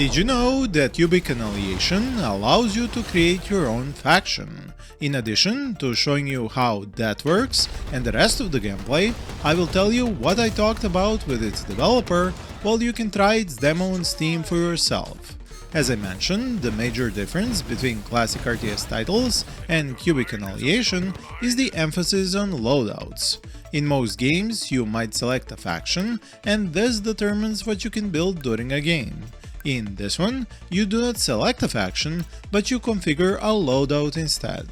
Did you know that Cubic Annihilation allows you to create your own faction? In addition to showing you how that works and the rest of the gameplay, I will tell you what I talked about with its developer, while you can try its demo on Steam for yourself. As I mentioned, the major difference between classic RTS titles and Cubic Annihilation is the emphasis on loadouts. In most games, you might select a faction, and this determines what you can build during a game. In this one, you do not select a faction, but you configure a loadout instead.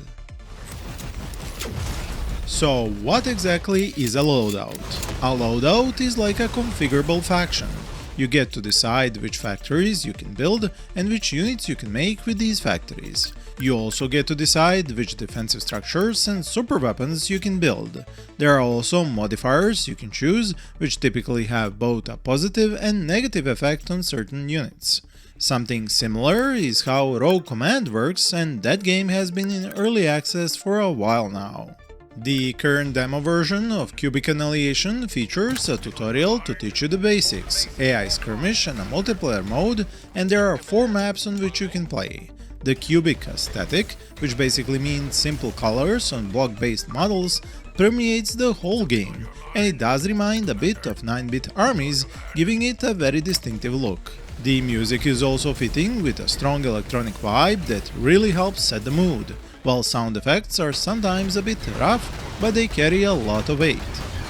So what exactly is a loadout? A loadout is like a configurable faction. You get to decide which factories you can build and which units you can make with these factories. You also get to decide which defensive structures and superweapons you can build. There are also modifiers you can choose, which typically have both a positive and negative effect on certain units. Something similar is how Rogue Command works, and that game has been in early access for a while now. The current demo version of Cubic Annihilation features a tutorial to teach you the basics, AI skirmish and a multiplayer mode, and there are 4 maps on which you can play. The cubic aesthetic, which basically means simple colors on block-based models, permeates the whole game, and it does remind a bit of 9-bit armies, giving it a very distinctive look. The music is also fitting with a strong electronic vibe that really helps set the mood, while sound effects are sometimes a bit rough, but they carry a lot of weight.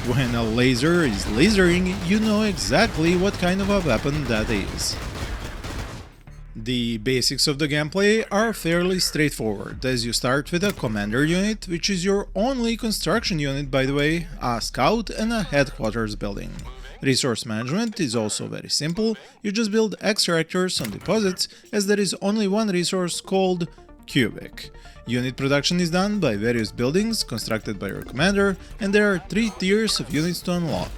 When a laser is lasering, you know exactly what kind of a weapon that is. The basics of the gameplay are fairly straightforward, as you start with a commander unit, which is your only construction unit by the way, a scout and a headquarters building. Resource management is also very simple, you just build extractors on deposits, as there is only one resource called cubic. Unit production is done by various buildings constructed by your commander, and there are 3 tiers of units to unlock.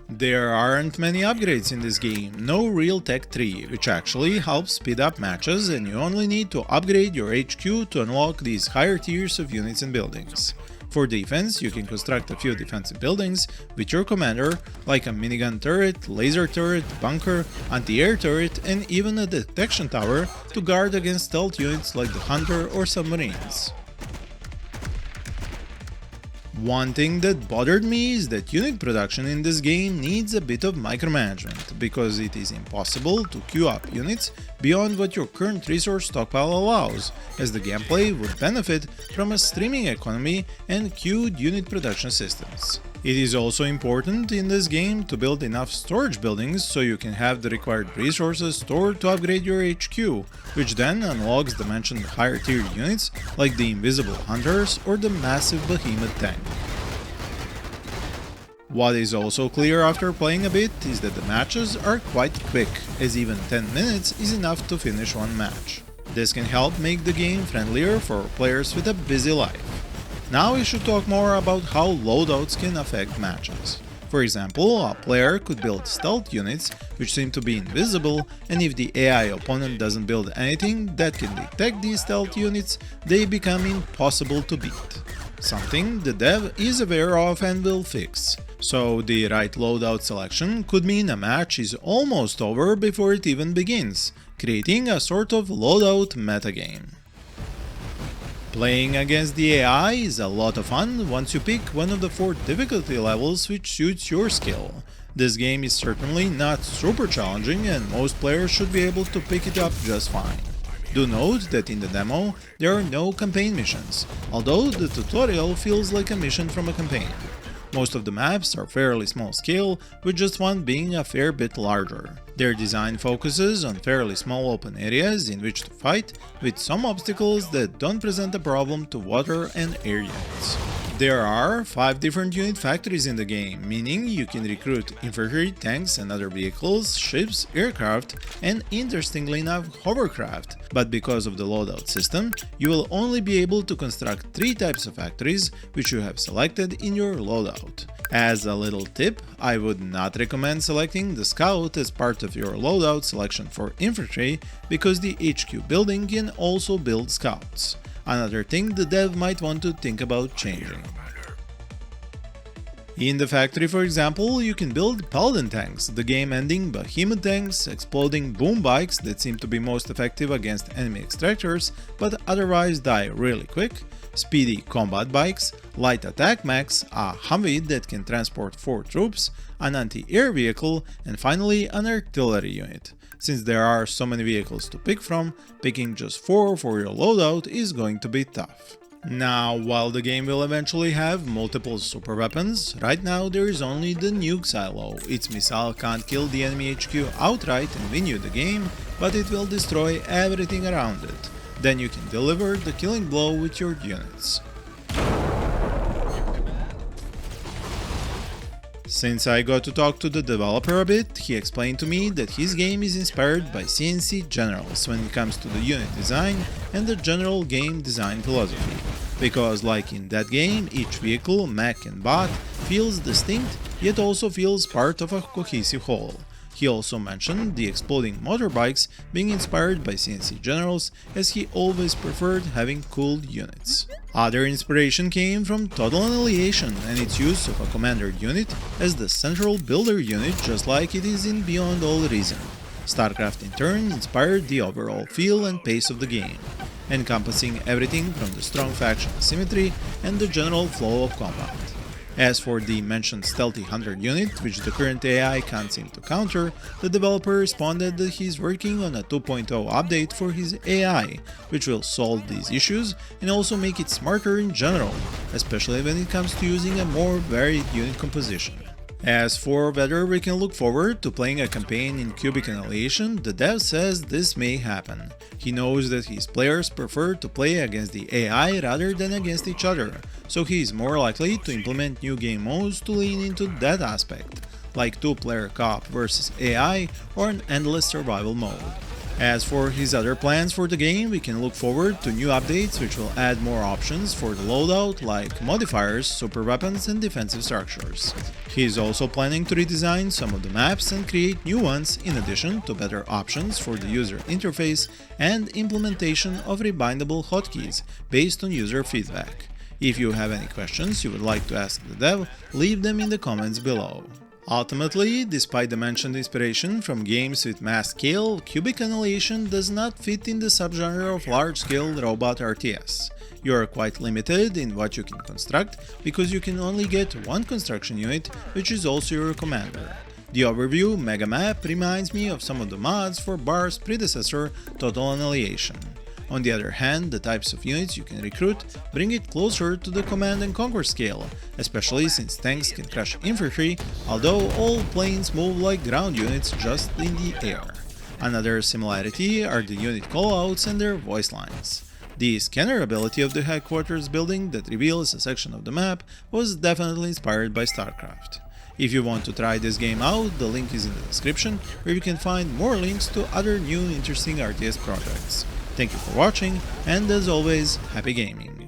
There aren't many upgrades in this game, no real tech tree, which actually helps speed up matches, and you only need to upgrade your HQ to unlock these higher tiers of units and buildings. For defense, you can construct a few defensive buildings with your commander, like a minigun turret, laser turret, bunker, anti-air turret, and even a detection tower to guard against stealth units like the hunter or submarines. One thing that bothered me is that unit production in this game needs a bit of micromanagement, because it is impossible to queue up units beyond what your current resource stockpile allows, as the gameplay would benefit from a streaming economy and queued unit production systems. It is also important in this game to build enough storage buildings so you can have the required resources stored to upgrade your HQ, which then unlocks the mentioned higher tier units like the invisible hunters or the massive behemoth tank. What is also clear after playing a bit is that the matches are quite quick, as even 10 minutes is enough to finish one match. This can help make the game friendlier for players with a busy life. Now we should talk more about how loadouts can affect matches. For example, a player could build stealth units which seem to be invisible, and if the AI opponent doesn't build anything that can detect these stealth units, they become impossible to beat. Something the dev is aware of and will fix. So the right loadout selection could mean a match is almost over before it even begins, creating a sort of loadout metagame. Playing against the AI is a lot of fun once you pick one of the 4 difficulty levels which suits your skill. This game is certainly not super challenging, and most players should be able to pick it up just fine. Do note that in the demo there are no campaign missions, although the tutorial feels like a mission from a campaign. Most of the maps are fairly small scale, with just one being a fair bit larger. Their design focuses on fairly small open areas in which to fight, with some obstacles that don't present a problem to water and air units. There are 5 different unit factories in the game, meaning you can recruit infantry, tanks and other vehicles, ships, aircraft, and interestingly enough hovercraft, but because of the loadout system, you will only be able to construct 3 types of factories which you have selected in your loadout. As a little tip, I would not recommend selecting the scout as part of your loadout selection for infantry, because the HQ building can also build scouts. Another thing the dev might want to think about changing. In the factory, for example, you can build paladin tanks, the game-ending behemoth tanks, exploding boom bikes that seem to be most effective against enemy extractors but otherwise die really quick, speedy combat bikes, light attack mechs, a Humvee that can transport 4 troops, an anti-air vehicle, and finally an artillery unit. Since there are so many vehicles to pick from, picking just 4 for your loadout is going to be tough. Now, while the game will eventually have multiple super weapons, right now there is only the nuke silo. Its missile can't kill the enemy HQ outright and win you the game, but it will destroy everything around it. Then you can deliver the killing blow with your units. Since I got to talk to the developer a bit, he explained to me that his game is inspired by CNC Generals when it comes to the unit design and the general game design philosophy. Because like in that game, each vehicle, mech and bot feels distinct, yet also feels part of a cohesive whole. He also mentioned the exploding motorbikes being inspired by CNC Generals, as he always preferred having cool units. Other inspiration came from Total Annihilation and its use of a commander unit as the central builder unit, just like it is in Beyond All Reason. StarCraft in turn inspired the overall feel and pace of the game, encompassing everything from the strong faction symmetry and the general flow of combat. As for the mentioned stealthy hunter unit, which the current AI can't seem to counter, the developer responded that he's working on a 2.0 update for his AI, which will solve these issues and also make it smarter in general, especially when it comes to using a more varied unit composition. As for whether we can look forward to playing a campaign in Cubic Annihilation, the dev says this may happen. He knows that his players prefer to play against the AI rather than against each other, so he is more likely to implement new game modes to lean into that aspect, like 2-player co-op versus AI or an endless survival mode. As for his other plans for the game, we can look forward to new updates which will add more options for the loadout, like modifiers, super weapons and defensive structures. He is also planning to redesign some of the maps and create new ones, in addition to better options for the user interface and implementation of rebindable hotkeys based on user feedback. If you have any questions you would like to ask the dev, leave them in the comments below. Ultimately, despite the mentioned inspiration from games with mass scale, Cubic Annihilation does not fit in the subgenre of large-scale robot RTS. You are quite limited in what you can construct, because you can only get one construction unit, which is also your commander. The overview mega map reminds me of some of the mods for Bar's predecessor, Total Annihilation. On the other hand, the types of units you can recruit bring it closer to the Command and Conquer scale, especially since tanks can crush infantry, although all planes move like ground units just in the air. Another similarity are the unit callouts and their voice lines. The scanner ability of the headquarters building that reveals a section of the map was definitely inspired by StarCraft. If you want to try this game out, the link is in the description, where you can find more links to other new interesting RTS projects. Thank you for watching, and as always, happy gaming!